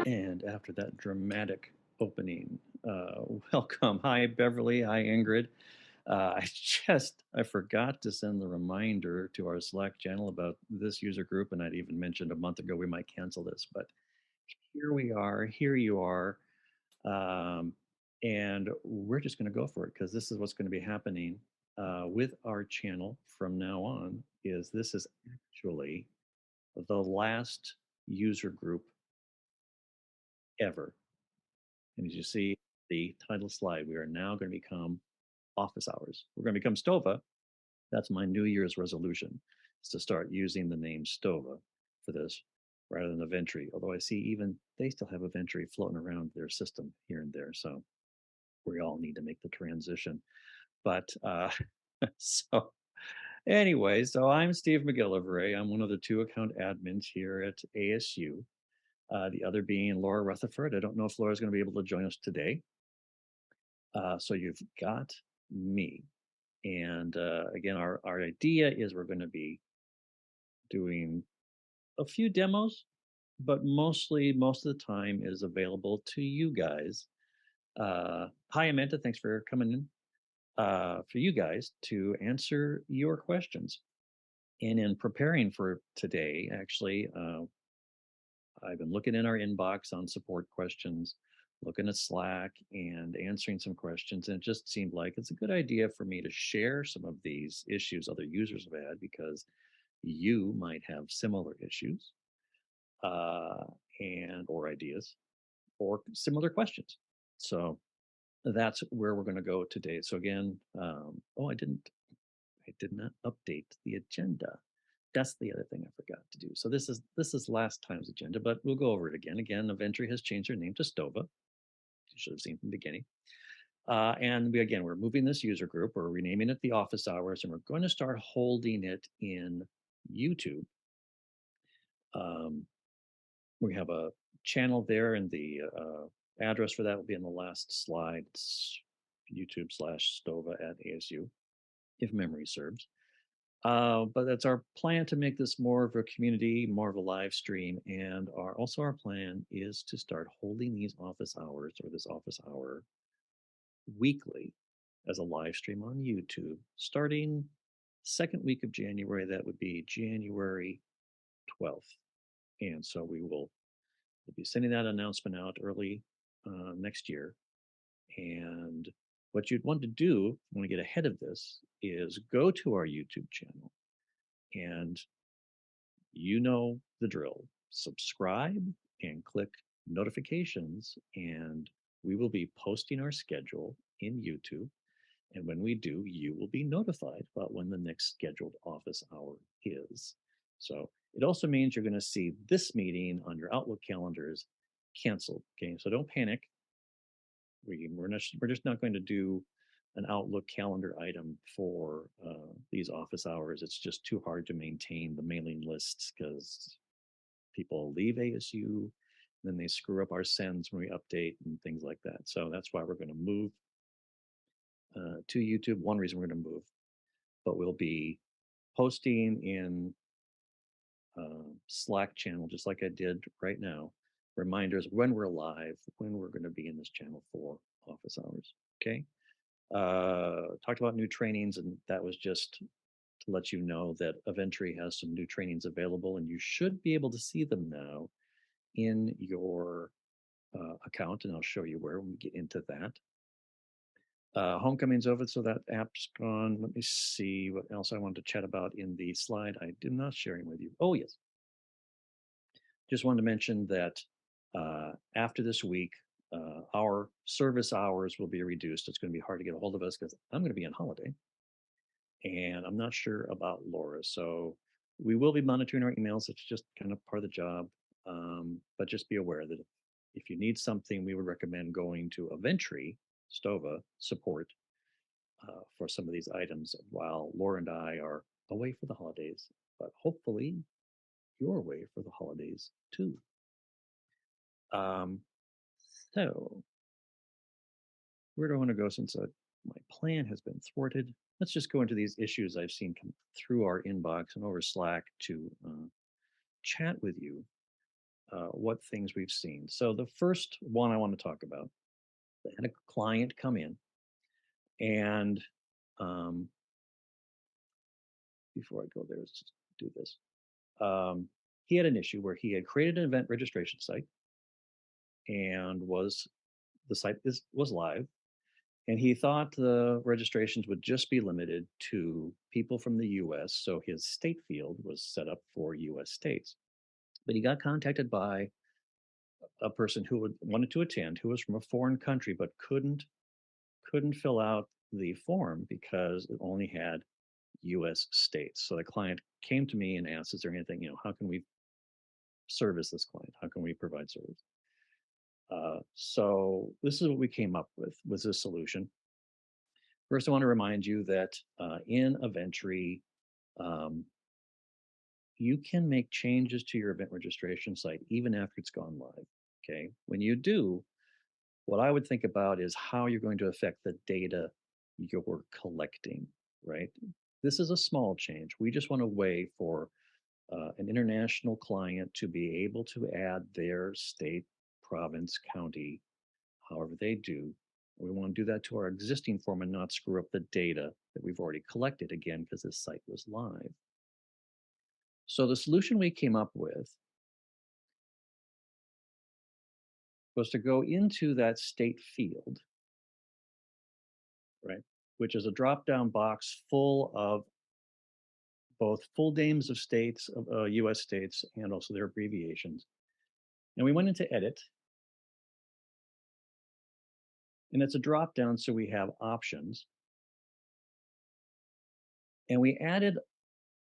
And after that dramatic opening, welcome. Hi, Beverly. Hi, Ingrid. I forgot to send the reminder to our Slack channel about this user group, and I'd even mentioned a month ago we might cancel this, but here we are. Here you are. Um, and we're just going to go for it because this is what's going to be happening with our channel from now on. Is this is actually the last user group ever. And as you see the title slide, we are now going to become office hours. We're going to become STOVA. That's my New Year's resolution, is to start using the name STOVA for this rather than Aventry. Although I see even they still have Aventry floating around their system here and there. So we all need to make the transition. But so anyway, so I'm Steve McGillivray. I'm one of the two account admins here at ASU. The other being Laura Rutherford. I don't know if Laura's going to be able to join us today. So you've got me. And again, our idea is we're going to be doing a few demos, but mostly most of the time is available to you guys. Hi, Amanda. Thanks for coming in. For you guys to answer your questions. And in preparing for today, actually, I've been looking in our inbox on support questions, looking at Slack and answering some questions. And it just seemed like it's a good idea for me to share some of these issues other users have had because you might have similar issues uh, and or ideas or similar questions. So that's where we're going to go today. So again, I did not update the agenda. That's the other thing I forgot to do. So this is last time's agenda, but we'll go over it again. Again, Aventry has changed their name to Stova. You should have seen from the beginning. And we're moving this user group. We're renaming it the office hours, and we're going to start holding it in YouTube. Um, we have a channel there, and the address for that will be in the last slide. It's YouTube/Stova at ASU, if memory serves. But that's our plan to make this more of a community, more of a live stream. And our plan is to start holding these office hours or this office hour weekly as a live stream on YouTube, starting second week of January. That would be January 12th. And so we'll be sending that announcement out early next year. And what you'd want to do, if you want to get ahead of this, is go to our YouTube channel and you know the drill. Subscribe and click notifications, and we will be posting our schedule in YouTube. And when we do, you will be notified about when the next scheduled office hour is. So it also means you're going to see this meeting on your Outlook calendars canceled. Okay, so don't panic. We're just not going to do an Outlook calendar item for these office hours. It's just too hard to maintain the mailing lists because people leave ASU, then they screw up our sends when we update and things like that. So that's why we're going to move to YouTube. One reason we're going to move, but we'll be posting in Slack channel just like I did right now. Reminders when we're live, when we're going to be in this channel for office hours. Okay. Talked about new trainings, and that was just to let you know that Aventry has some new trainings available, and you should be able to see them now in your account, and I'll show you where when we get into that. Homecoming's over, so that app's gone. Let me see what else I wanted to chat about in the slide I did not sharing with you. Oh, yes. Just wanted to mention that after this week, our service hours will be reduced. It's going to be hard to get a hold of us because I'm going to be on holiday and I'm not sure about Laura. So we will be monitoring our emails. It's just kind of part of the job. But just be aware that if you need something, we would recommend going to Aventry Stova support for some of these items while Laura and I are away for the holidays. But hopefully, you're away for the holidays too. Um, so, where do I want to go since my plan has been thwarted? Let's just go into these issues I've seen come through our inbox and over Slack to chat with you. what things we've seen. So the first one I want to talk about, I had a client come in, and um, before I go there, let's just do this. He had an issue where he had created an event registration site, and the site was live, and he thought the registrations would just be limited to people from the US, so his state field was set up for US states. But he got contacted by a person who wanted to attend, who was from a foreign country but couldn't fill out the form because it only had US states. So the client came to me and asked, is there anything, how can we service this client? How can we provide service? So this is what we came up with, was this solution. First, I want to remind you that in Eventry, um, you can make changes to your event registration site even after it's gone live. Okay. When you do, what I would think about is how you're going to affect the data you're collecting, right? This is a small change. We just want a way for an international client to be able to add their state, province, county, however they do. We want to do that to our existing form and not screw up the data that we've already collected again because this site was live. So the solution we came up with was to go into that state field, right, which is a drop-down box full of both full names of states, of US states, and also their abbreviations. And we went into edit, and it's a drop-down, so we have options. And we added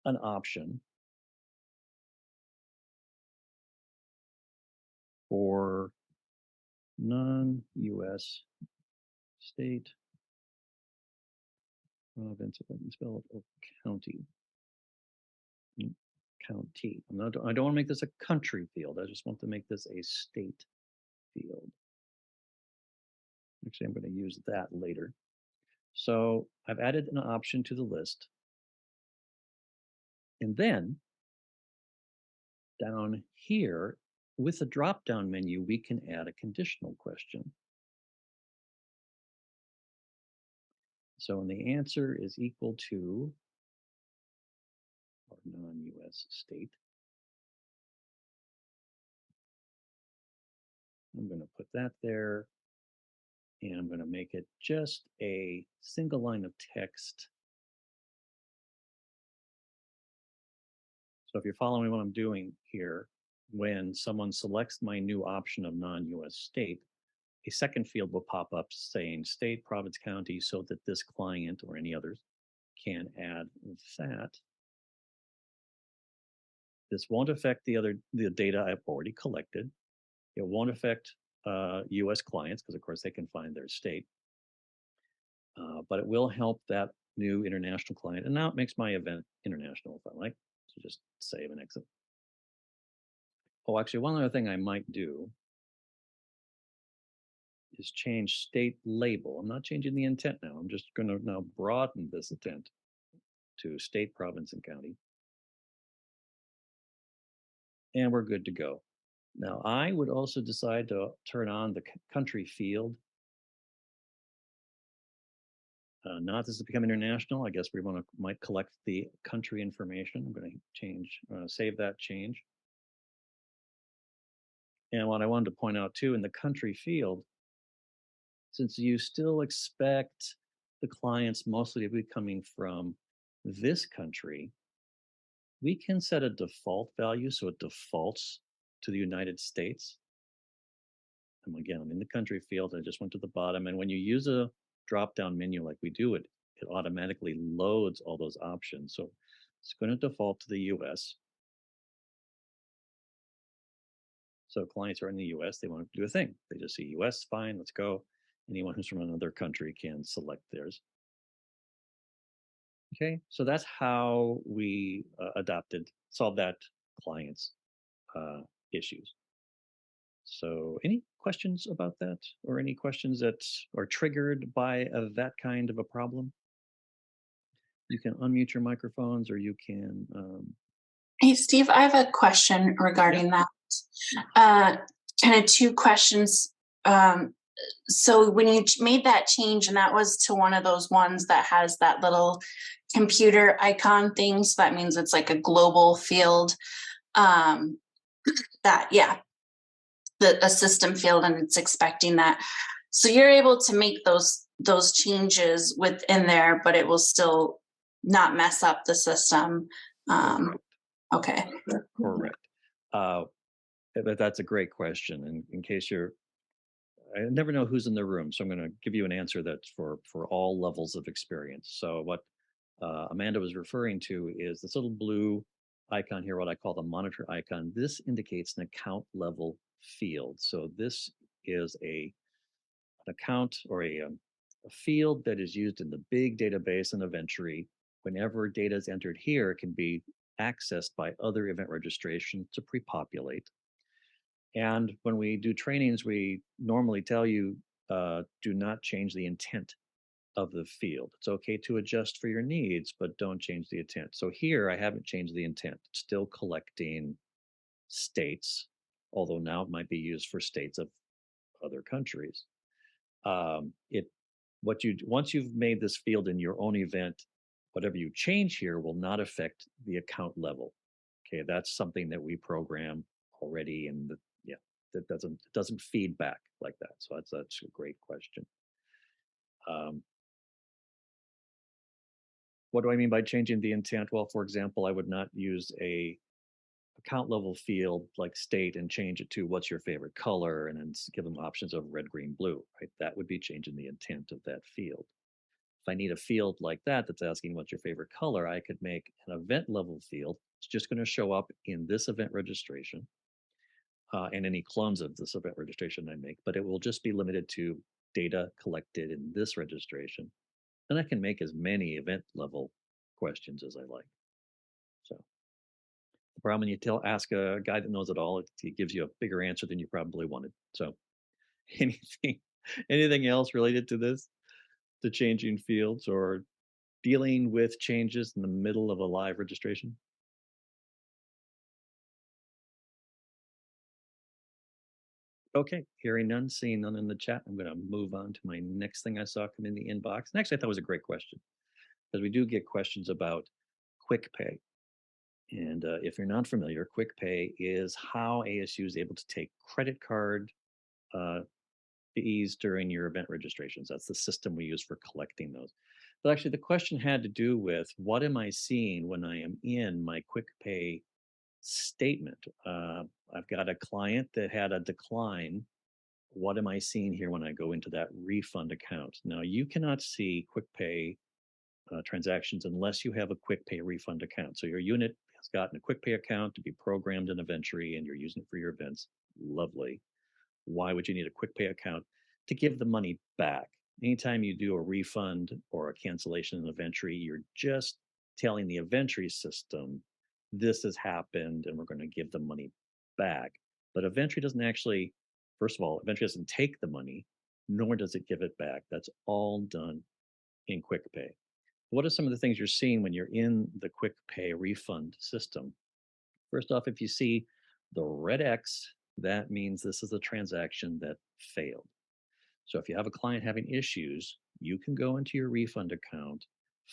an option for non-US state, province, if I can spell it, or county. County. I don't want to make this a country field. I just want to make this a state field. Actually, I'm going to use that later. So I've added an option to the list. And then down here, with the drop-down menu, we can add a conditional question. So when the answer is equal to our non-US state, I'm going to put that there, and I'm going to make it just a single line of text. So if you're following what I'm doing here, when someone selects my new option of non-US state, a second field will pop up saying state, province, county, so that this client or any others can add that. This won't affect the data I've already collected. It won't affect US clients because of course they can find their state. But it will help that new international client. And now it makes my event international if I like. So just save and exit. Oh, actually, one other thing I might do is change state label. I'm not changing the intent now. I'm just going to now broaden this intent to state, province, and county. And we're good to go. Now, I would also decide to turn on the country field. Not this has become international. I guess we might collect the country information. I'm going to save that change. And what I wanted to point out too, in the country field, since you still expect the clients mostly to be coming from this country, we can set a default value so it defaults to the United States. And again, I'm in the country field. I just went to the bottom. And when you use a drop down menu like we do, it automatically loads all those options. So it's going to default to the US. So clients are in the US, they want to do a thing. They just see US, fine, let's go. Anyone who's from another country can select theirs. Okay, so that's how we solved that client's issues. So any questions about that or any questions that are triggered by that kind of a problem? You can unmute your microphones or you can Hey, Steve, I have a question Yep. regarding that. Uh, kind of two questions. Um, so when you made that change, and that was to one of those ones that has that little computer icon thing, so that means it's like a global field. Um, that yeah, a system field, and it's expecting that. So you're able to make those changes within there, but it will still not mess up the system. Um, Correct. okay. Correct. Uh, but that's a great question. And in case you're, I never know who's in the room, so I'm going to give you an answer that's for all levels of experience. So what Amanda was referring to is this little blue icon here, what I call the monitor icon. This indicates an account level field. So this is an account or a field that is used in the big database and Eventry. Whenever data is entered here, it can be accessed by other event registration to pre-populate. And when we do trainings, we normally tell you do not change the intent of the field. It's okay to adjust for your needs, but don't change the intent. So here I haven't changed the intent. It's still collecting states, although now it might be used for states of other countries. It what you once you've made this field in your own event, whatever you change here will not affect the account level. Okay, that's something that we program already, and yeah, that doesn't feed back like that. So that's a great question. Um, what do I mean by changing the intent? Well, for example, I would not use a account level field like state and change it to what's your favorite color and then give them options of red, green, blue, right? That would be changing the intent of that field. If I need a field like that that's asking what's your favorite color, I could make an event level field. It's just going to show up in this event registration and any clones of this event registration I make, but it will just be limited to data collected in this registration. And I can make as many event level questions as I like. So the problem when you ask a guy that knows it all, he gives you a bigger answer than you probably wanted. So anything, anything else related to this, to changing fields or dealing with changes in the middle of a live registration? Okay, hearing none, seeing none in the chat, I'm going to move on to my next thing I saw come in the inbox. Next, I thought was a great question because we do get questions about QuikPay. And if you're not familiar, QuikPay is how ASU is able to take credit card uh, fees during your event registrations. That's the system we use for collecting those. But actually, the question had to do with what am I seeing when I am in my QuikPay statement? I've got a client that had a decline. What am I seeing here when I go into that refund account? Now, you cannot see QuikPay transactions unless you have a QuikPay refund account. So your unit has gotten a QuikPay account to be programmed in Eventry and you're using it for your events. Lovely. Why would you need a QuikPay account? To give the money back. Anytime you do a refund or a cancellation in Eventry, you're just telling the Eventry system this has happened and we're going to give the money back. But Eventry doesn't actually, first of all, Eventry doesn't take the money, nor does it give it back. That's all done in QuikPay. What are some of the things you're seeing when you're in the QuikPay refund system? First off, if you see the red X, that means this is a transaction that failed. So if you have a client having issues, you can go into your refund account,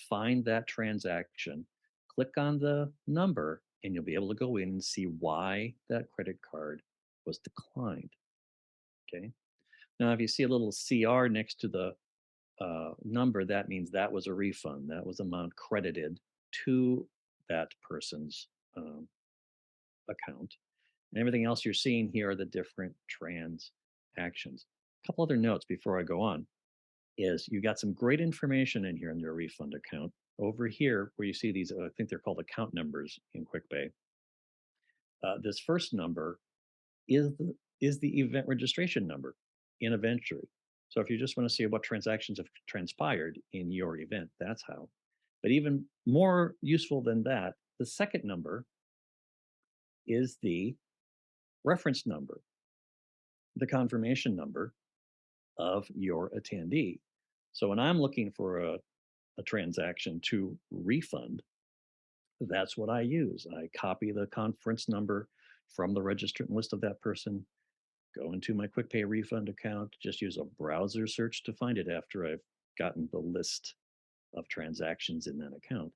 find that transaction, click on the number, and you'll be able to go in and see why that credit card was declined. Okay. Now, if you see a little CR next to the number, that means that was a refund. That was amount credited to that person's account. And everything else you're seeing here are the different transactions. A couple other notes before I go on is you got some great information in here in your refund account. Over here, where you see these, I think they're called account numbers in QuikPay. This first number is the event registration number in Eventry. So if you just want to see what transactions have transpired in your event, that's how. But even more useful than that, the second number is the reference number, the confirmation number of your attendee. So when I'm looking for a transaction to refund, That's what I use. I copy the conference number from the registrant list of that person, go into my QuikPay refund account, just use a browser search to find it after I've gotten the list of transactions in that account.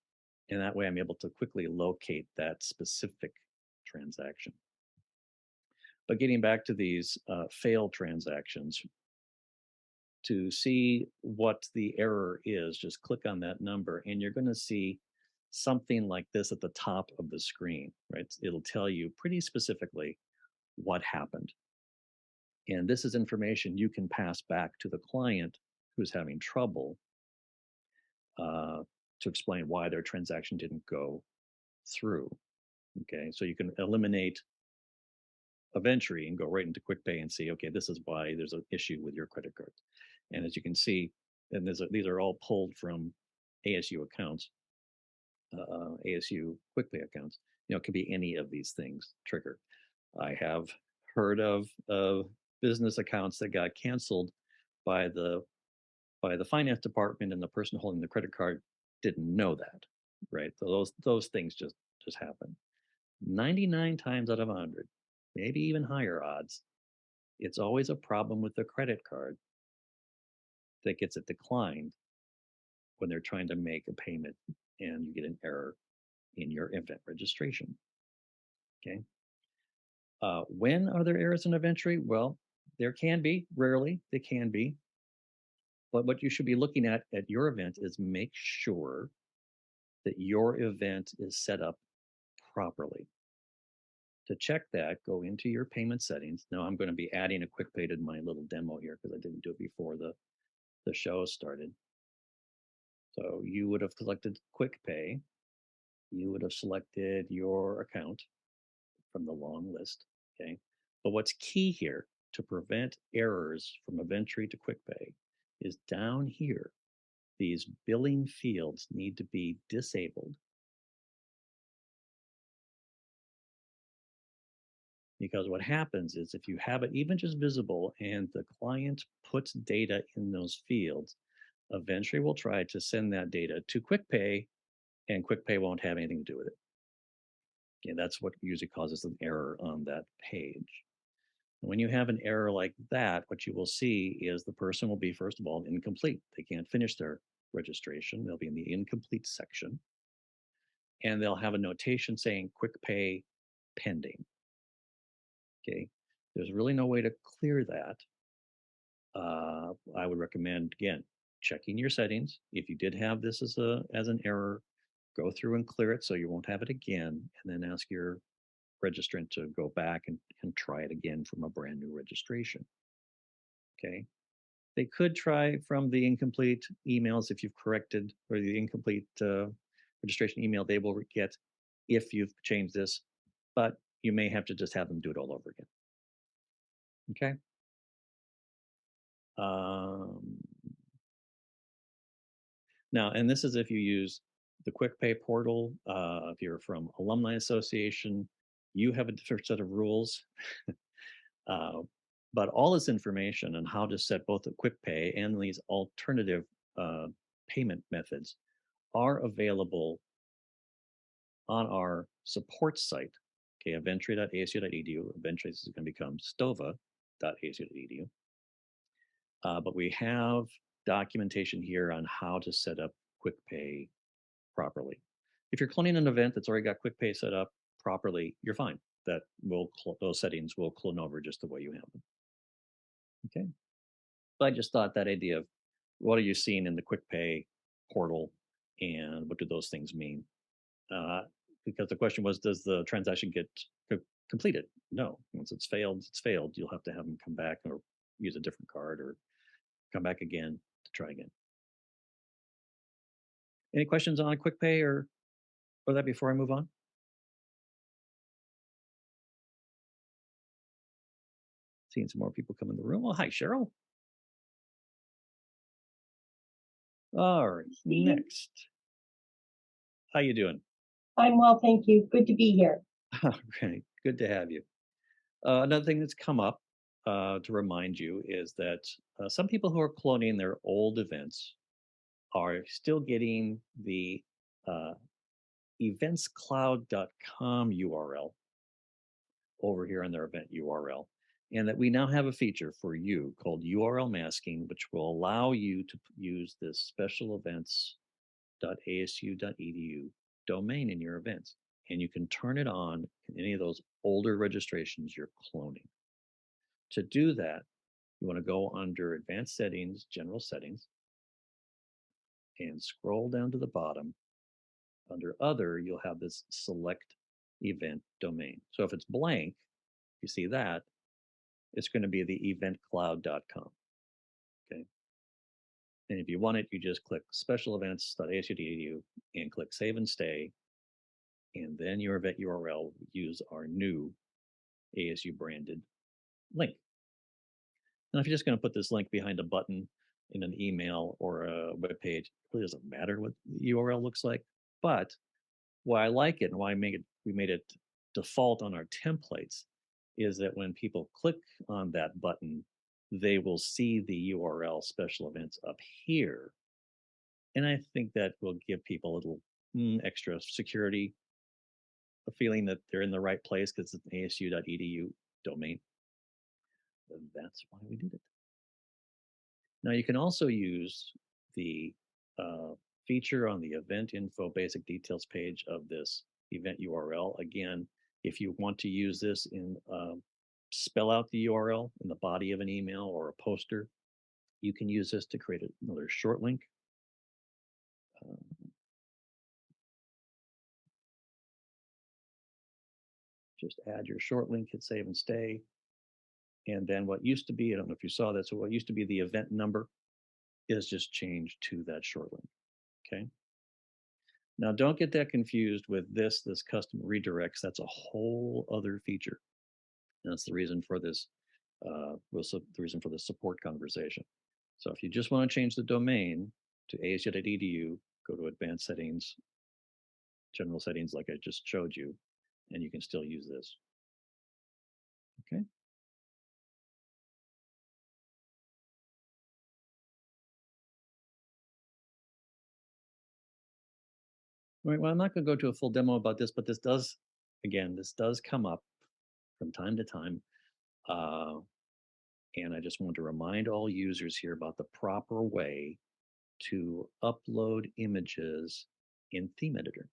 And that way I'm able to quickly locate that specific transaction. But getting back to these failed transactions, to see what the error is, just click on that number and you're going to see something like this at the top of the screen, right? It'll tell you pretty specifically what happened. And this is information you can pass back to the client who's having trouble uh, to explain why their transaction didn't go through. Okay, so you can eliminate of entry and go right into QuikPay and see, okay, this is why there's an issue with your credit card. And as you can see, and these are all pulled from ASU accounts, ASU QuikPay accounts. You know, it could be any of these things trigger. I have heard of business accounts that got canceled by the finance department, and the person holding the credit card didn't know that, right? So those things just happen. 99 times out of 100, maybe even higher odds, it's always a problem with the credit card that gets it declined when they're trying to make a payment and you get an error in your event registration. Okay. When are there errors in event entry? Well, there can be, rarely, they can be. But what you should be looking at your event is make sure that your event is set up properly. To check that, go into your payment settings. Now I'm going to be adding a QuikPay to my little demo here because I didn't do it before the show started. So you would have selected QuikPay. You would have selected your account from the long list. Okay. But what's key here to prevent errors from event entry to QuikPay is down here. These billing fields need to be disabled because what happens is if you have it even just visible and the client puts data in those fields, eventually will try to send that data to QuikPay and QuikPay won't have anything to do with it. Okay, that's what usually causes an error on that page. And when you have an error like that, what you will see is the person will be, first of all, incomplete. They can't finish their registration. They'll be in the incomplete section. And they'll have a notation saying QuikPay pending. Okay. There's really no way to clear that. I would recommend, again, checking your settings. If you did have this as an error, go through and clear it so you won't have it again, and then ask your registrant to go back and try it again from a brand new registration. Okay. They could try from the incomplete emails if you've corrected, or the incomplete registration email they will get if you've changed this, but you may have to just have them do it all over again. Okay. Um, Now, and this is if you use the QuikPay portal. If you're from Alumni Association, you have a different set of rules. uh, but all this information on how to set both the QuikPay and these alternative uh, payment methods are available on our support site. Okay, eventry.asu.edu. Eventually, this is going to become stova.asu.edu. But we have documentation here on how to set up QuikPay properly. If you're cloning an event that's already got QuikPay set up properly, you're fine. That will those settings will clone over just the way you have them. Okay. But I just thought that idea of what are you seeing in the QuikPay portal and what do those things mean? Because the question was, does the transaction get completed? No. Once it's failed, it's failed. You'll have to have them come back or use a different card or come back again to try again. Any questions on QuikPay or that before I move on? Seeing some more people come in the room. Well, hi, Cheryl. All right, next. How you doing? I'm well, thank you. Good to be here. All right, good to have you. Another thing that's come up to remind you is that some people who are cloning their old events are still getting the uh, eventscloud.com URL over here on their event URL, and that we now have a feature for you called URL masking, which will allow you to use this specialevents.asu.edu domain in your events. And you can turn it on in any of those older registrations you're cloning. To do that, you want to go under Advanced Settings, General Settings, and scroll down to the bottom. Under Other, you'll have this Select Event Domain. So if it's blank, you see that, it's going to be the eventcloud.com. Okay. And if you want it, you just click specialevents.asu.edu and click Save and Stay. And then your event URL will use our new ASU branded link. Now, if you're just going to put this link behind a button in an email or a web page, it really doesn't matter what the URL looks like. But why I like it and why we made it default on our templates is that when people click on that button, they will see the URL special events up here. And I think that will give people a little extra security, a feeling that they're in the right place because it's an asu.edu domain. And that's why we did it. Now you can also use the feature on the event info basic details page of this event URL. Again, if you want to use this in spell out the URL in the body of an email or a poster, you can use this to create another short link. Just add your short link, hit save and stay. And then what used to be, I don't know if you saw that, so what used to be the event number is just changed to that short link. Okay. Now, don't get that confused with this custom redirects. That's a whole other feature. And that's the reason for this, the reason for the support conversation. So if you just want to change the domain to asu.edu, go to advanced settings, general settings like I just showed you, and you can still use this. Okay. All right, well, I'm not going to go to a full demo about this, but this does come up from time to time. And I just want to remind all users here about the proper way to upload images in Theme Editor.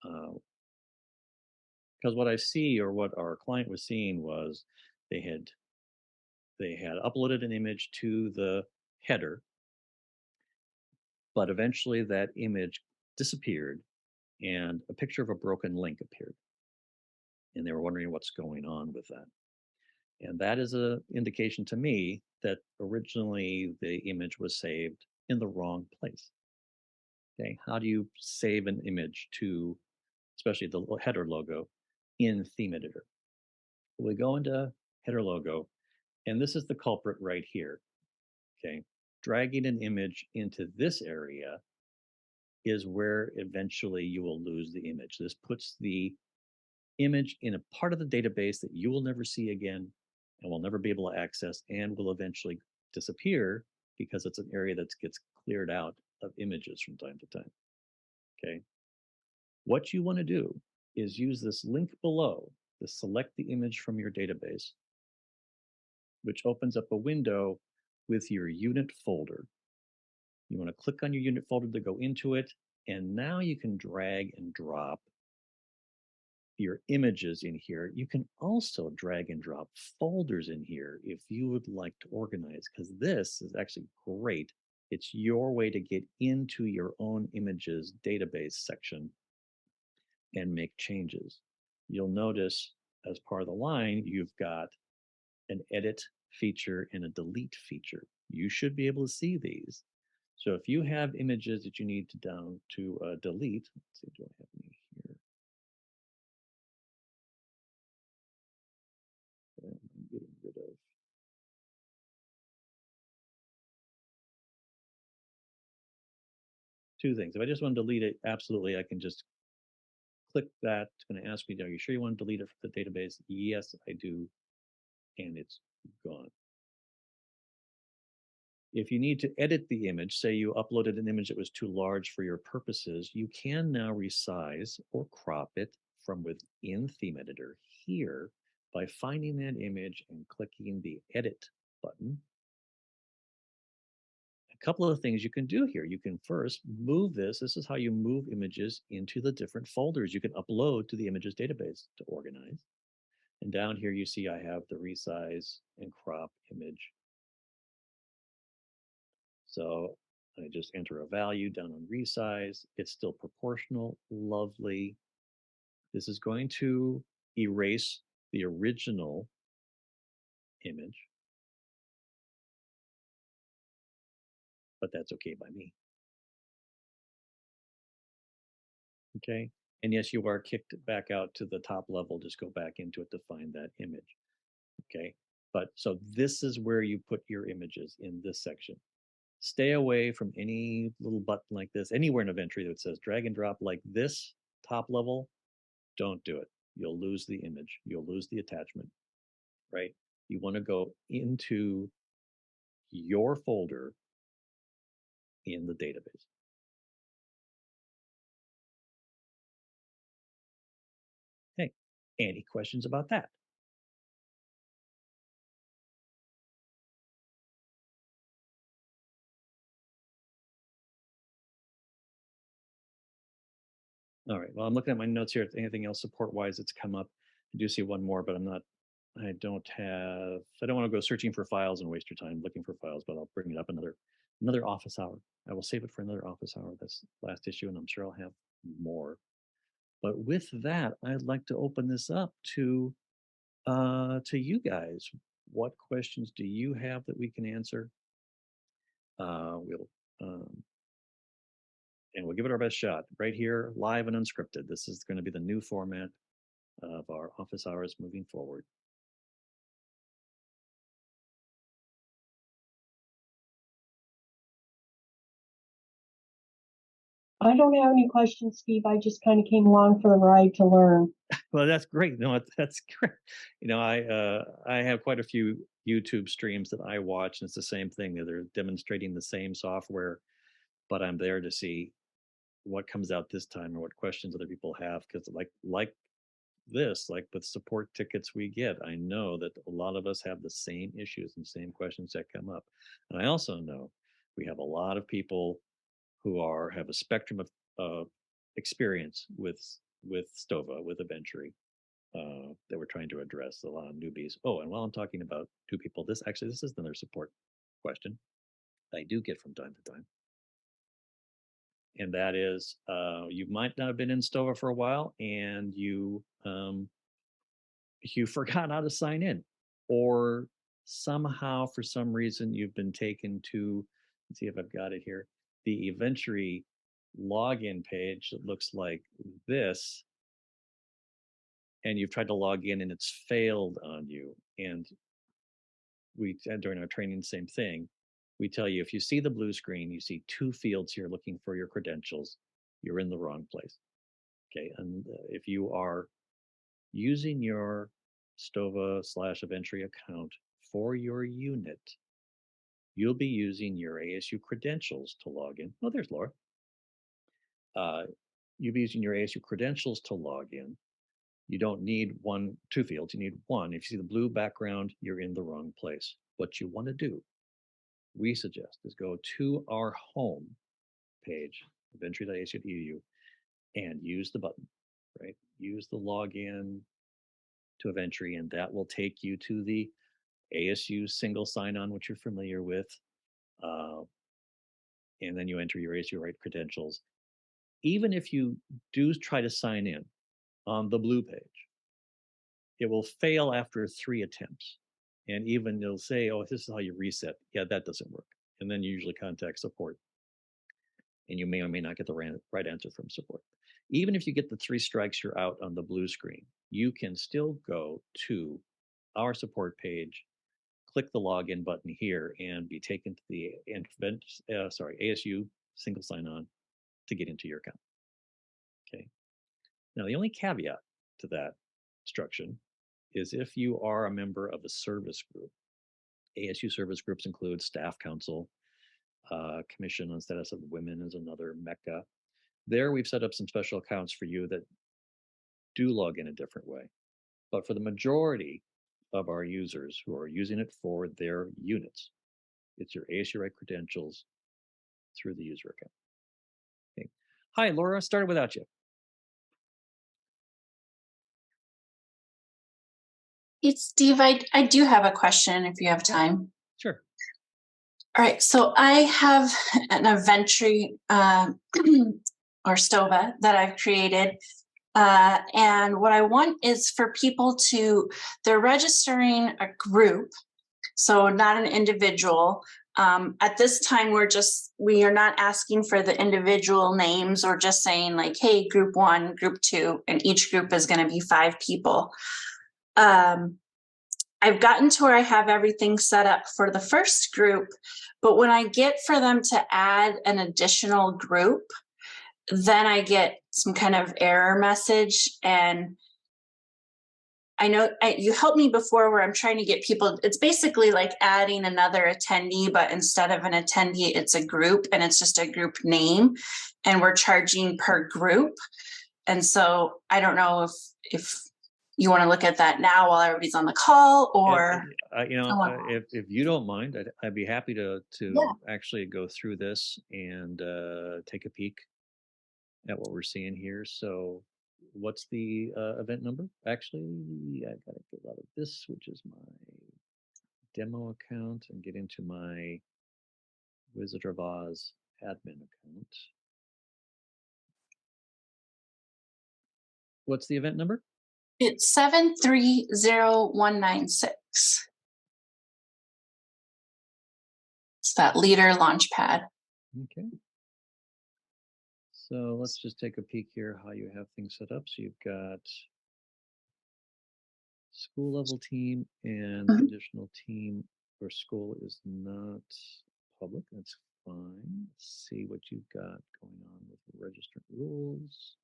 Because what I see, or what our client was seeing, was they had uploaded an image to the header, but eventually that image disappeared and a picture of a broken link appeared. And they were wondering what's going on with that. And that is an indication to me that originally the image was saved in the wrong place. Okay, how do you save an image to, especially the header logo, in Theme Editor? We go into header logo, and this is the culprit right here. Okay, dragging an image into this area is where eventually you will lose the image. This puts the image in a part of the database that you will never see again and will never be able to access, and will eventually disappear because it's an area that gets cleared out of images from time to time. Okay. What you want to do is use this link below to select the image from your database, which opens up a window with your unit folder. You want to click on your unit folder to go into it, and now you can drag and drop your images in here. You can also drag and drop folders in here if you would like to organize, because this is actually great. It's your way to get into your own images database section and make changes. You'll notice as part of the line, you've got an edit feature and a delete feature. You should be able to see these. So if you have images that you need to delete, let's see, do I have any here? I'm getting rid of. Two things. If I just want to delete it, absolutely, I can just click that. It's going to ask me, are you sure you want to delete it from the database? Yes, I do. And it's gone. If you need to edit the image, say you uploaded an image that was too large for your purposes, you can now resize or crop it from within Theme Editor here by finding that image and clicking the Edit button. A couple of things you can do here. You can first move this. This is how you move images into the different folders you can upload to the images database to organize. And down here, you see I have the resize and crop image. So I just enter a value down on resize. It's still proportional. Lovely. This is going to erase the original image, but that's okay by me. Okay. And yes, you are kicked back out to the top level. Just go back into it to find that image. Okay. But so this is where you put your images in this section. Stay away from any little button like this, anywhere in Inventory that says drag and drop like this top level. Don't do it. You'll lose the image. You'll lose the attachment, right? You want to go into your folder in the database. Hey, any questions about that? All right. Well, I'm looking at my notes here. If anything else support-wise that's come up, I do see one more, but I don't want to go searching for files and waste your time looking for files, but I'll bring it up another office hour. I will save it for another office hour. That's last issue, and I'm sure I'll have more. But with that, I'd like to open this up to you guys. What questions do you have that we can answer? We'll and we'll give it our best shot right here, live and unscripted. This is going to be the new format of our office hours moving forward. I don't have any questions, Steve. I just kind of came along for the ride to learn. Well, that's great. No, that's great. I have quite a few YouTube streams that I watch, and it's the same thing. They're demonstrating the same software, but I'm there to see what comes out this time or what questions other people have. Because like this, like with support tickets we get, I know that a lot of us have the same issues and same questions that come up. And I also know we have a lot of people who have a spectrum of experience with STOVA, with Inventory, that we're trying to address. A lot of newbies. Oh, and while I'm talking about two people, this is another support question I do get from time to time. And that is, you might not have been in STOVA for a while, and you forgot how to sign in, or somehow for some reason you've been taken to, let's see if I've got it here, the Inventory login page that looks like this, and you've tried to log in and it's failed on you. And we during our training, same thing. We tell you, if you see the blue screen, you see two fields here looking for your credentials, you're in the wrong place. Okay. And if you are using your STOVA/Inventory account for your unit, you'll be using your ASU credentials to log in. Oh, there's Laura. You'll be using your ASU credentials to log in. You don't need two fields, you need one. If you see the blue background, you're in the wrong place. What you want to do, we suggest, is go to our home page, Inventory.asu.edu, and use the button, right? Use the login to Inventory, and that will take you to the ASU single sign-on, which you're familiar with. And then you enter your ASU right credentials. Even if you do try to sign in on the blue page, it will fail after 3 attempts. And even they'll say, oh, this is how you reset. Yeah, that doesn't work. And then you usually contact support. And you may or may not get the right answer from support. Even if you get the 3 strikes, you're out on the blue screen, you can still go to our support page, click the login button here, and be taken to the ASU single sign-on to get into your account. Okay. Now, the only caveat to that instruction is if you are a member of a service group. ASU service groups include staff council, Commission on Status of Women is another MECA. There we've set up some special accounts for you that do log in a different way. But for the majority of our users who are using it for their units, it's your ASU Right credentials through the user account. Okay. Hi, Laura, started without you. It's Steve. I do have a question if you have time. Sure. All right, so I have an inventory or STOVA that I've created. And what I want is for people they're registering a group, so not an individual. At this time, we are not asking for the individual names or just saying like, hey, group 1, group 2, and each group is going to be 5 people. I've gotten to where I have everything set up for the first group, but when I get for them to add an additional group, then I get some kind of error message. And I know you helped me before where I'm trying to get people, it's basically like adding another attendee, but instead of an attendee, it's a group and it's just a group name and we're charging per group. And so I don't know if you want to look at that now while everybody's on the call, or if you don't mind, I'd be happy to actually go through this and take a peek at what we're seeing here. So what's the event number? Actually, I gotta get out of this, which is my demo account, and get into my Wizard of Oz admin account. What's the event number? It's 730196. It's that leader launchpad. Okay. So let's just take a peek here how you have things set up. So you've got school level team and additional team for school is not public. That's fine. Let's see what you've got going on with the registrant rules.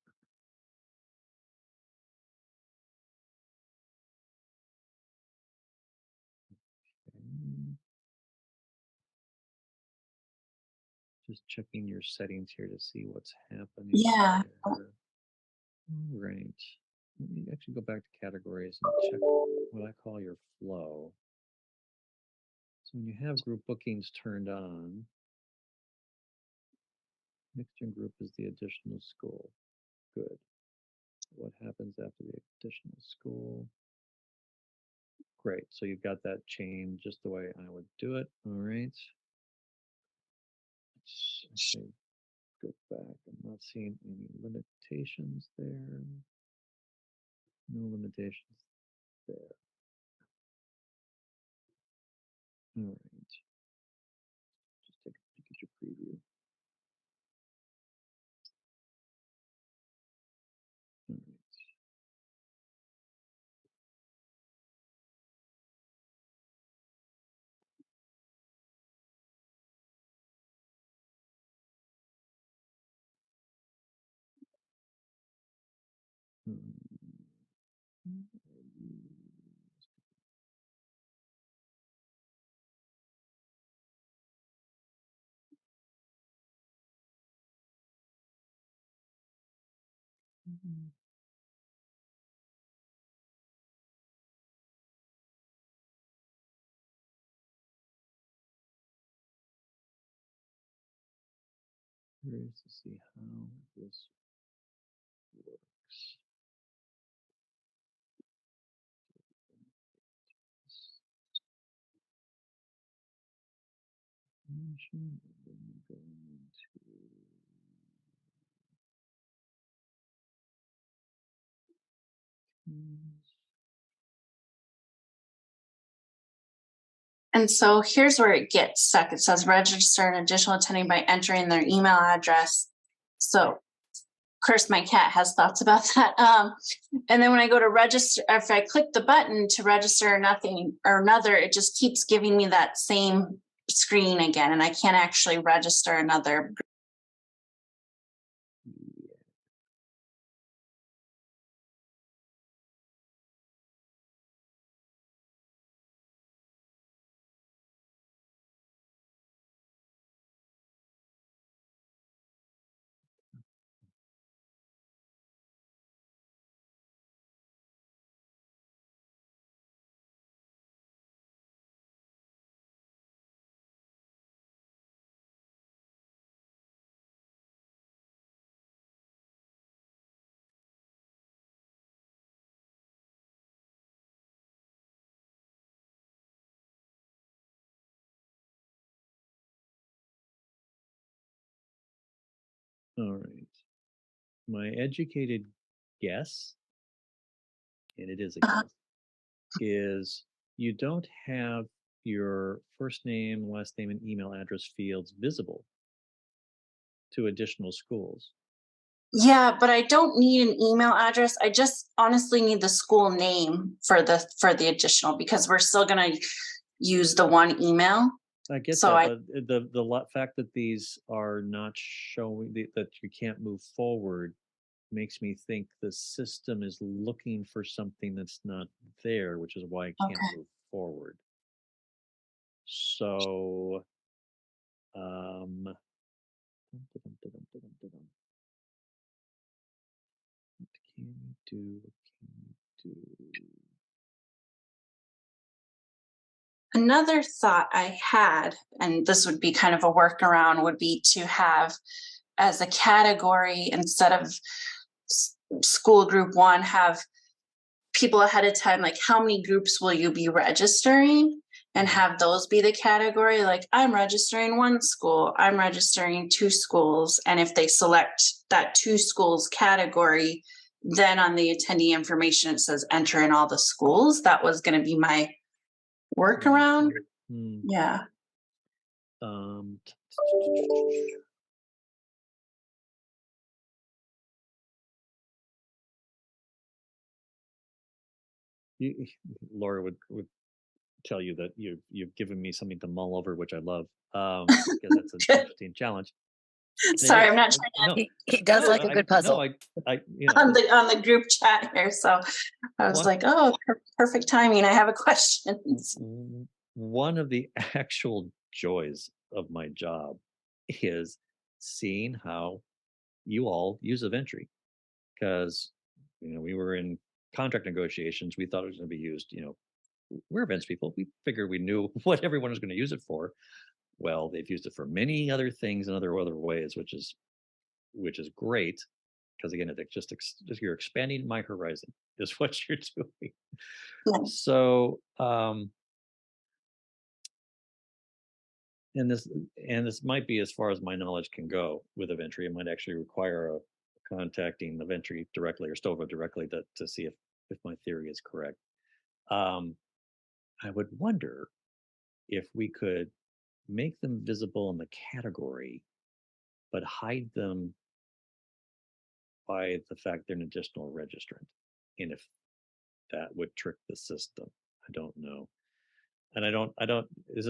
Okay. Just checking your settings here to see what's happening. Yeah. All right. Let me actually go back to categories and check what I call your flow. So when you have group bookings turned on, next in group is the additional school. Good. What happens after the additional school? Great. So you've got that chain just the way I would do it. All right. Let's actually go back. I'm not seeing any limitations there. No limitations there. All right. Just take a peek at your preview. All right. Curious to see how this works. And then go into Teams. And so here's where it gets stuck. It says register an additional attendee by entering their email address. So of course my cat has thoughts about that. And then when I go to register, if I click the button to register nothing or another, it just keeps giving me that same screen again. And I can't actually register another. All right. My educated guess, and it is a Uh-huh. guess, is you don't have your first name, last name, and email address fields visible to additional schools. Yeah, but I don't need an email address. I just honestly need the school name for the additional, because we're still gonna use the one email. I get So that, I but fact that these are not showing that you can't move forward makes me think the system is looking for something that's not there, which is why it can't okay. move forward. So, what can you do? What can you do? Another thought I had, and this would be kind of a workaround, would be to have as a category, instead of school group one, have people ahead of time, like how many groups will you be registering, and have those be the category, like I'm registering one school, I'm registering two schools, and if they select that two schools category, then on the attendee information it says enter in all the schools. That was going to be my workaround. Hmm. Yeah. Um, you, Laura would tell you that you've given me something to mull over, which I love, because that's an interesting challenge. And it Sorry, is. I'm not No, He does no, like a good no, puzzle. on the group chat here, so I was What? like, oh, perfect timing. I have a question. One of the actual joys of my job is seeing how you all use Eventry, because we were in contract negotiations. We thought it was going to be used. We're events people. We figured we knew what everyone was going to use it for. Well, they've used it for many other things in other ways, which is great, because again, it just you're expanding my horizon is what you're doing. Yeah. So, and this might be as far as my knowledge can go with Eventry. It might actually require contacting Eventry directly or STOVA directly to see if my theory is correct. I would wonder if we could make them visible in the category, but hide them by the fact they're an additional registrant, and if that would trick the system. I don't know. And I don't, is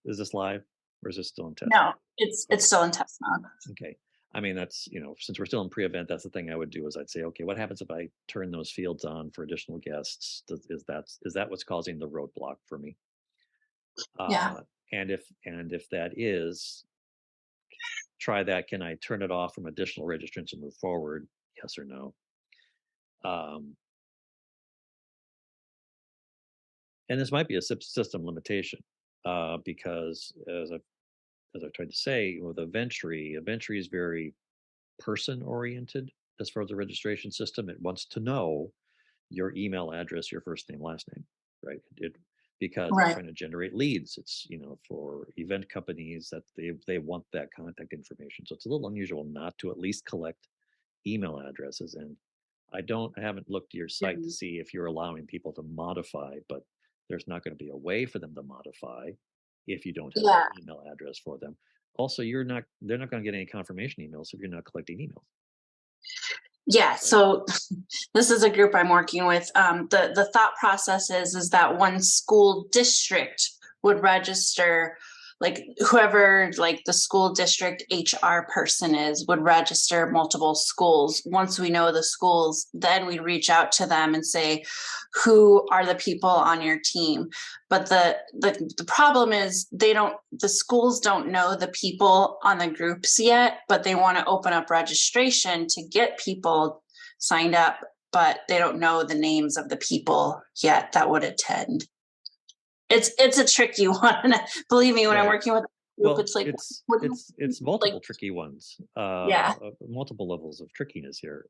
this live, or is this still in test? No, it's Okay. still in test mode. Okay. I mean, that's, since we're still in pre-event, that's the thing I would do is I'd say, okay, what happens if I turn those fields on for additional guests? Is that what's causing the roadblock for me? Yeah. And if that is, try that. Can I turn it off from additional registrants and move forward? Yes or no? And this might be a system limitation, because as I've tried to say, with Eventry is very person oriented as far as the registration system. It wants to know your email address, your first name, last name, right? Because it's Right. trying to generate leads. It's for event companies that they want that contact information. So it's a little unusual not to at least collect email addresses. And I haven't looked at your site to see if you're allowing people to modify, but there's not going to be a way for them to modify if you don't have Yeah. an email address for them. Also, they're not going to get any confirmation emails if you're not collecting emails. Yeah. So this is a group I'm working with. The thought process is that one school district would register, like whoever like the school district HR person is would register multiple schools. Once we know the schools, then we reach out to them and say, who are the people on your team? But the problem is the schools don't know the people on the groups yet, but they want to open up registration to get people signed up, but they don't know the names of the people yet that would attend. It's a tricky one. Believe me, when I'm working with a group, it's like it's multiple tricky ones. Yeah. Multiple levels of trickiness here.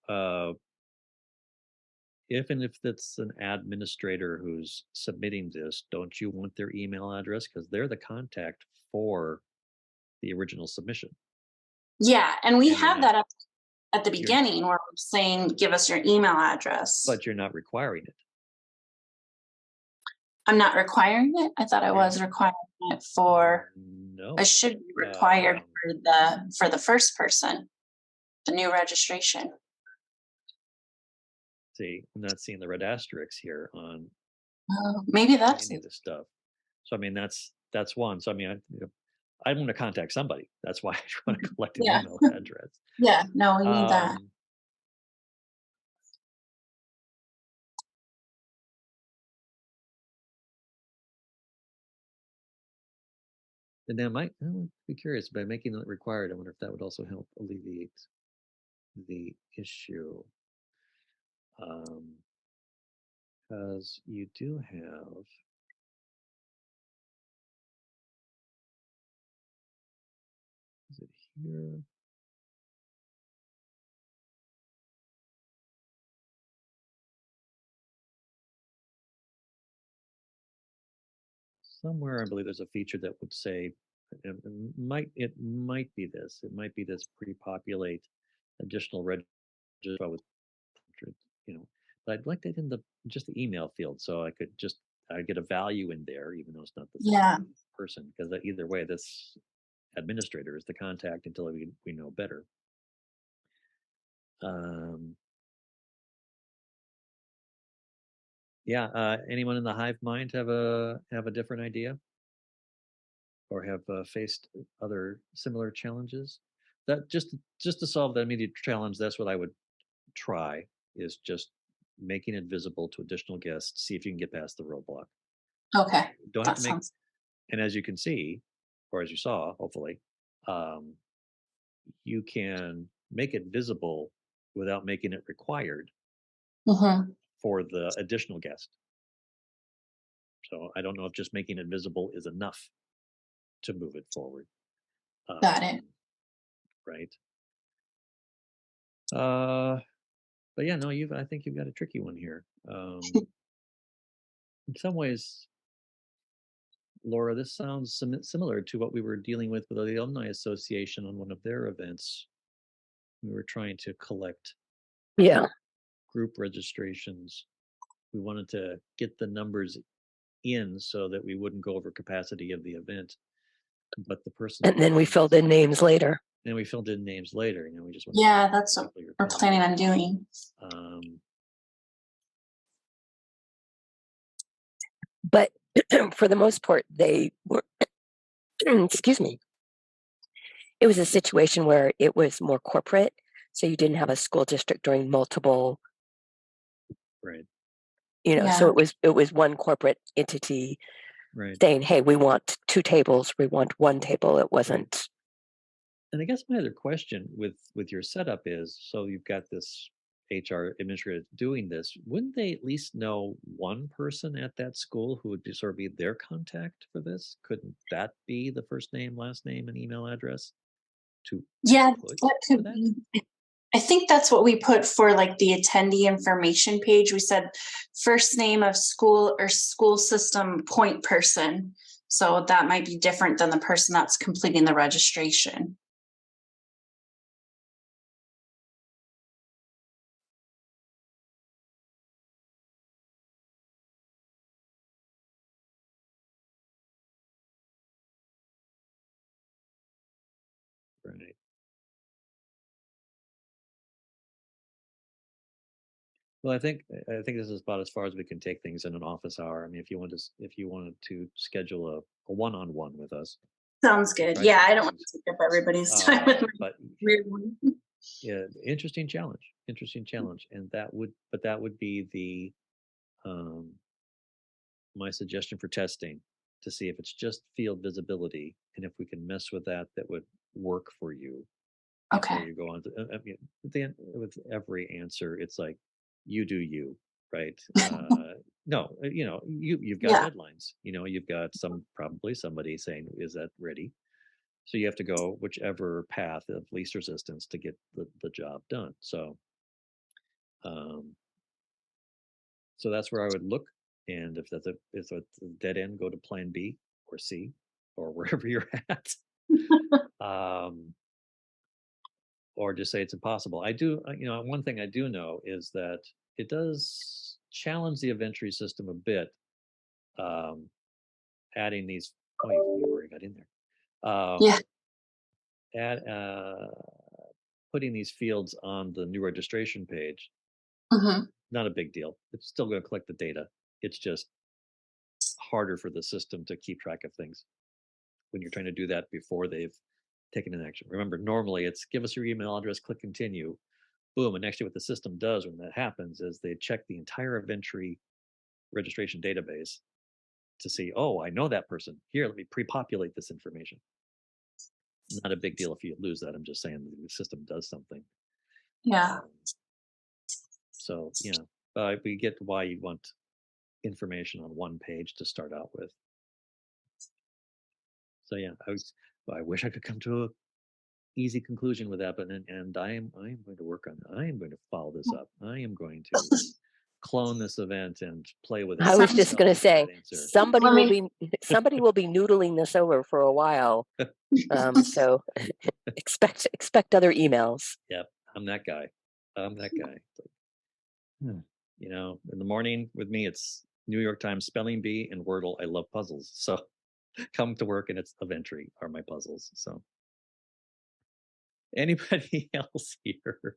If it's an administrator who's submitting this, don't you want their email address, because they're the contact for the original submission? Yeah, and we And then have that up at the you're, beginning where we're saying, give us your email address. but you're not requiring it. I'm not requiring it. I thought I was requiring it for, No. it should be required for the first person, the new registration. See, I'm not seeing the red asterisks here on Oh, maybe that's any it. of this stuff. So I mean, that's one. So I mean, I want to contact somebody. That's why I want to collect an Yeah. email address. Yeah, no, we need that. And then I would be curious by making it required. I wonder if that would also help alleviate the issue. Because you do have is it here? Somewhere I believe there's a feature that would say it might be this. It might be this pre-populate additional register with you know, but I'd like that in the just the email field so I get a value in there, even though it's not the Yeah. same person, because either way, this administrator is the contact until we know better. Yeah. Anyone in the hive mind have a different idea, or have faced other similar challenges? That just to solve that immediate challenge, that's what I would try, is just making it visible to additional guests. See if you can get past the roadblock. Okay. Don't have That to make. sounds. And as you can see, or as you saw, hopefully, you can make it visible without making it required for the additional guest. So I don't know if just making it visible is enough to move it forward. Got it. Right. But yeah, no, I think you've got a tricky one here. In some ways, Laura, this sounds similar to what we were dealing with the Alumni Association on one of their events. We were trying to collect group registrations. We wanted to get the numbers in so that we wouldn't go over capacity of the event. But the person, and then we filled in names later. And we filled in names later. You know, we just that's what we're planning on doing. But for the most part, they were, excuse me, it was a situation where it was more corporate. So you didn't have a school district doing multiple, right. So it was one corporate entity saying, hey, we want 2 tables, we want 1 table. It wasn't. And I guess my other question with your setup is, so you've got this HR administrator doing this, wouldn't they at least know one person at that school who would sort of be their contact for this? Couldn't that be the first name, last name, and email address? That could be. I think that's what we put for like the attendee information page. We said first name of school or school system point person. So that might be different than the person that's completing the registration. Right. Well, I think this is about as far as we can take things in an office hour. I mean, if you wanted to schedule a one-on-one with us. Sounds good. Yeah, I don't want to take up everybody's time with but weird one. Yeah, interesting challenge, and that would be the my suggestion for testing, to see if it's just field visibility, and if we can mess with that would work for you. Okay. Before you go on to, I mean, with every answer, it's like, you do you, right? No, you've got deadlines. You've got probably somebody saying, is that ready? So you have to go whichever path of least resistance to get the job done. So, so that's where I would look. And if that's a dead end, go to plan B or C or wherever you're at. or just say it's impossible. I do, one thing I do know is that it does challenge the inventory system a bit, um, adding these. Oh, you already got in there. Yeah. Add putting these fields on the new registration page. Mhm. Not a big deal. It's still going to collect the data. It's just harder for the system to keep track of things when you're trying to do that before they've taken an action. Remember, normally it's give us your email address, click continue, boom. And actually, what the system does when that happens is they check the entire inventory registration database to see, oh, I know that person. Here, let me pre-populate this information. Not a big deal if you lose that. I'm just saying the system does something. Yeah. So yeah, we get why you want information on one page to start out with. So yeah, I wish I could come to a easy conclusion with that, but and I am going to work on that. I am going to follow this up. I am going to clone this event and play with it. I was just Sounds- going to say somebody Let will me- be noodling this over for a while. So expect other emails. Yep, I'm that guy. I'm that guy. In the morning with me, it's New York Times Spelling Bee and Wordle. I love puzzles, so come to work and it's inventory are my puzzles. So anybody else here?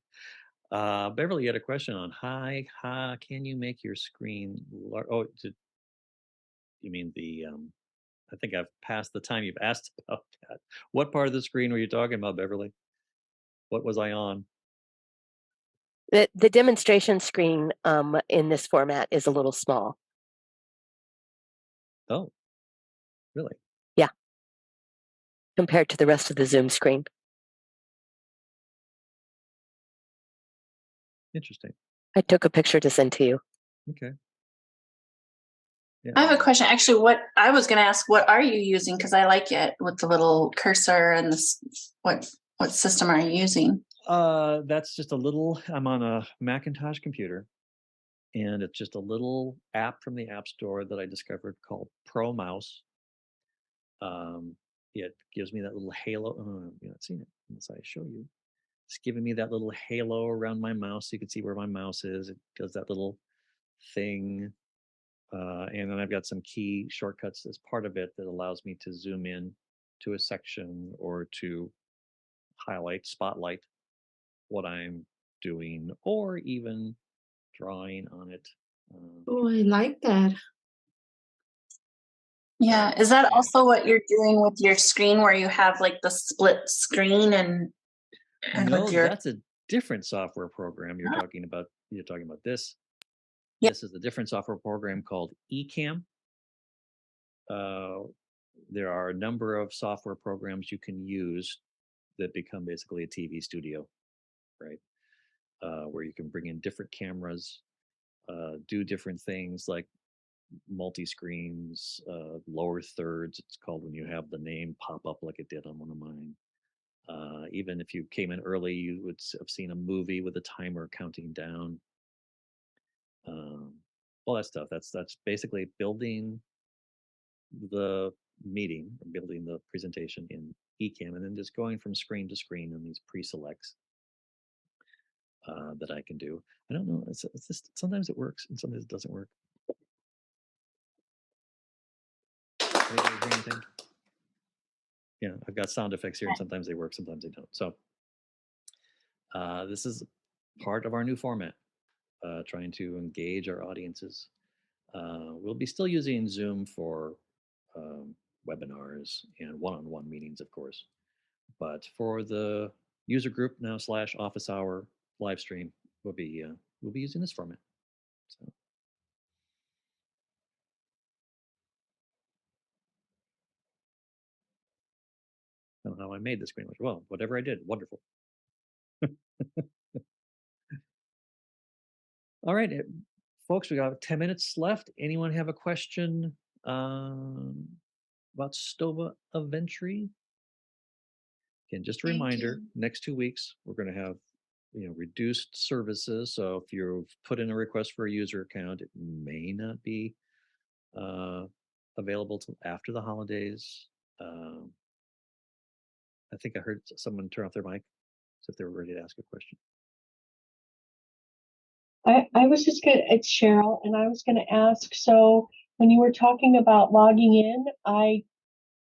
Beverly, you had a question on hi, can you make your screen large? Oh, you mean the I think I've passed the time you've asked about that. What part of the screen were you talking about, Beverly? What was I on? The demonstration screen in this format is a little small. Oh, really? Yeah. Compared to the rest of the Zoom screen. Interesting. I took a picture to send to you. Okay. Yeah. I have a question. Actually, what I was going to ask, what are you using? Because I like it with the little cursor and this. What system are you using? That's just a little. I'm on a Macintosh computer, and it's just a little app from the App Store that I discovered called Pro Mouse. It gives me that little halo. You're not seeing it unless I show you. It's giving me that little halo around my mouse, so you can see where my mouse is. It does that little thing. And then I've got some key shortcuts as part of it that allows me to zoom in to a section or to spotlight what I'm doing, or even drawing on it. Oh, I like that. Yeah. Is that also what you're doing with your screen where you have like the split screen and No, with your. that's a different software program you're talking about. You're talking about this. Yep. This is a different software program called Ecamm. There are a number of software programs you can use that become basically a TV studio, right? Where you can bring in different cameras, do different things like multi-screens, lower thirds. It's called when you have the name pop up like it did on one of mine. Even if you came in early, you would have seen a movie with a timer counting down. All that stuff. That's basically building the meeting, building the presentation in Ecamm, and then just going from screen to screen on these pre-selects that I can do. I don't know. It's just, sometimes it works and sometimes it doesn't work. Anybody hear anything? Yeah, I've got sound effects here, and sometimes they work, sometimes they don't. So this is part of our new format, trying to engage our audiences. We'll be still using Zoom for webinars and one-on-one meetings, of course. But for the user group now / office hour live stream, we'll be using this format. So. I don't know how I made the screen. Well, whatever I did, wonderful. All right, folks, we got 10 minutes left. Anyone have a question about STOVA inventory? Again, just a reminder, next 2 weeks, we're going to have reduced services. So if you've put in a request for a user account, it may not be available till after the holidays. I think I heard someone turn off their mic. So if they were ready to ask a question. I was just it's Cheryl, and I was gonna ask, so when you were talking about logging in, I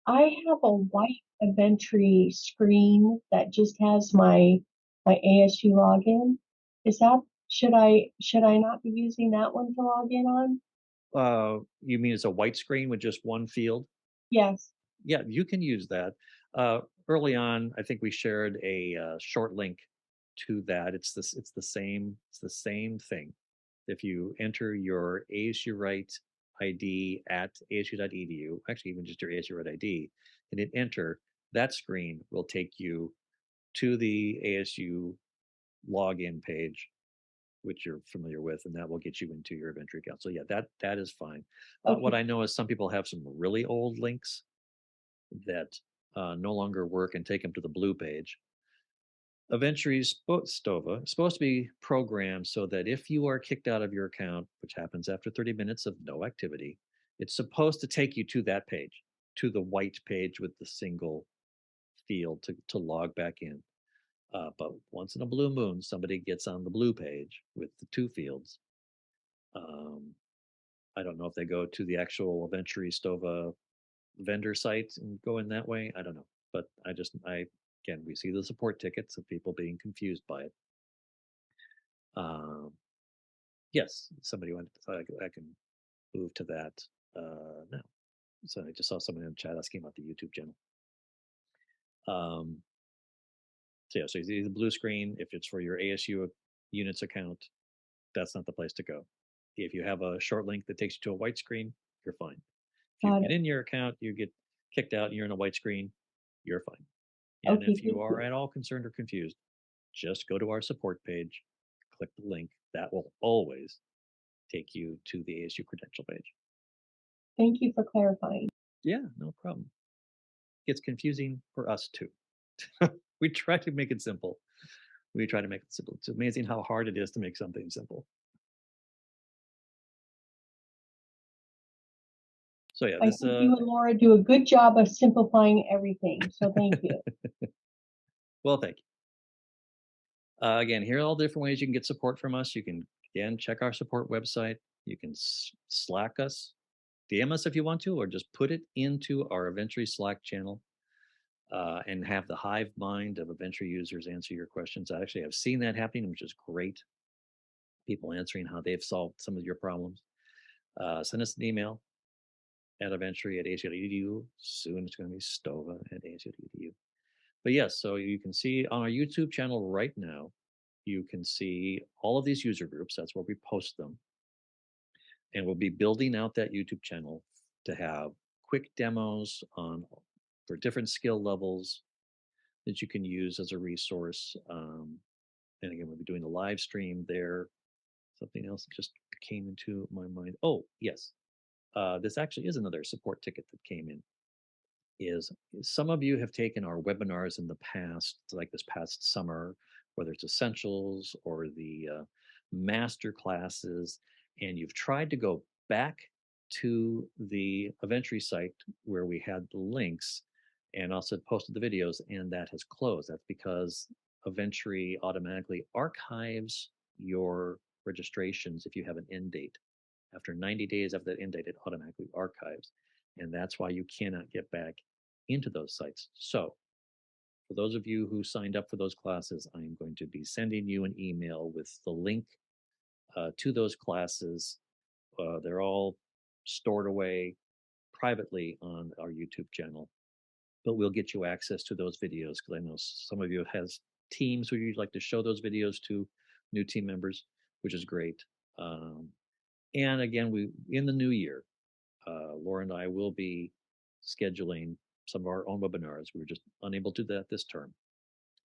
have a white Eventry screen that just has my ASU login. Is that, should I not be using that one to log in on? You mean it's a white screen with just one field? Yes. Yeah, you can use that. Early on, I think we shared a short link to that. It's the same. It's the same thing. If you enter your ASU Right ID at asu.edu, actually even just your ASU Right ID, and hit enter, that screen will take you to the ASU login page, which you're familiar with, and that will get you into your Eventry account. So yeah, that is fine. What Okay. I know is some people have some really old links that no longer work and take them to the blue page. Eventry's STOVA is supposed to be programmed so that if you are kicked out of your account, which happens after 30 minutes of no activity, it's supposed to take you to that page, to the white page with the single field to log back in. But once in a blue moon, somebody gets on the blue page with the two fields. I don't know if they go to the actual Eventry STOVA vendor site and go in that way. I don't know, but again, we see the support tickets of people being confused by it. Yes, somebody went. I can move to that now. So I just saw someone in the chat asking about the YouTube channel. So yeah, so you see the blue screen. If it's for your ASU units account, that's not the place to go. If you have a short link that takes you to a white screen, you're fine. If you Got get it. in your account, you get kicked out and you're in a white screen, you're fine. And Okay, if you thank are you. at all concerned or confused, just go to our support page, click the link. That will always take you to the ASU credential page. Thank you for clarifying. Yeah, no problem. It's confusing for us too. We try to make it simple. We try to make it simple. It's amazing how hard it is to make something simple. So yeah, I this think you and Laura do a good job of simplifying everything, so thank you. well, thank you. Again, here are all the different ways you can get support from us. You can, again, check our support website. You can Slack us, DM us if you want to, or just put it into our Eventry Slack channel and have the hive mind of Eventry users answer your questions. I actually have seen that happening, which is great. People answering how they've solved some of your problems. Send us an email at eventry@asu.edu. Soon it's going to be STOVA at asu.edu. But yes, so you can see on our YouTube channel right now, you can see all of these user groups. That's where we post them. And we'll be building out that YouTube channel to have quick demos for different skill levels that you can use as a resource. And again, we'll be doing a live stream there. Something else just came into my mind. Oh, yes. This actually is another support ticket that came in. Is some of you have taken our webinars in the past, like this past summer, whether it's essentials or the master classes, and you've tried to go back to the Eventry site where we had the links and also posted the videos, and that has closed. That's because Eventry automatically archives your registrations if you have an end date. After 90 days after that end date, it automatically archives. And that's why you cannot get back into those sites. So for those of you who signed up for those classes, I'm going to be sending you an email with the link to those classes. They're all stored away privately on our YouTube channel, but we'll get you access to those videos because I know some of you has teams who you'd like to show those videos to new team members, which is great. And again, in the new year, Laura and I will be scheduling some of our own webinars. We were just unable to do that this term,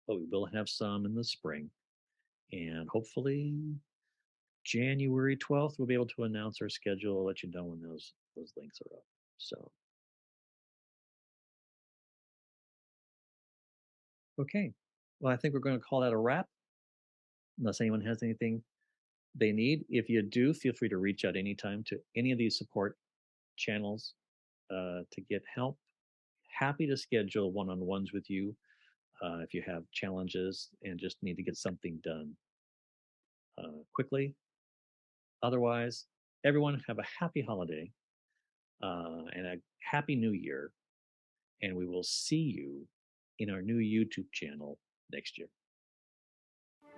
but we will have some in the spring. And hopefully January 12th, we'll be able to announce our schedule. I'll let you know when those links are up. So, okay. Well, I think we're going to call that a wrap, unless anyone has anything they need. If you do, feel free to reach out anytime to any of these support channels to get help. Happy to schedule one-on-ones with you. if you have challenges and just need to get something done quickly. Otherwise, everyone have a happy holiday and a happy new year. And we will see you in our new YouTube channel next year.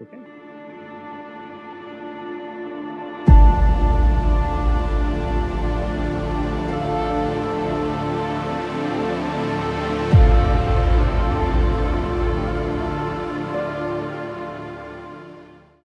Okay.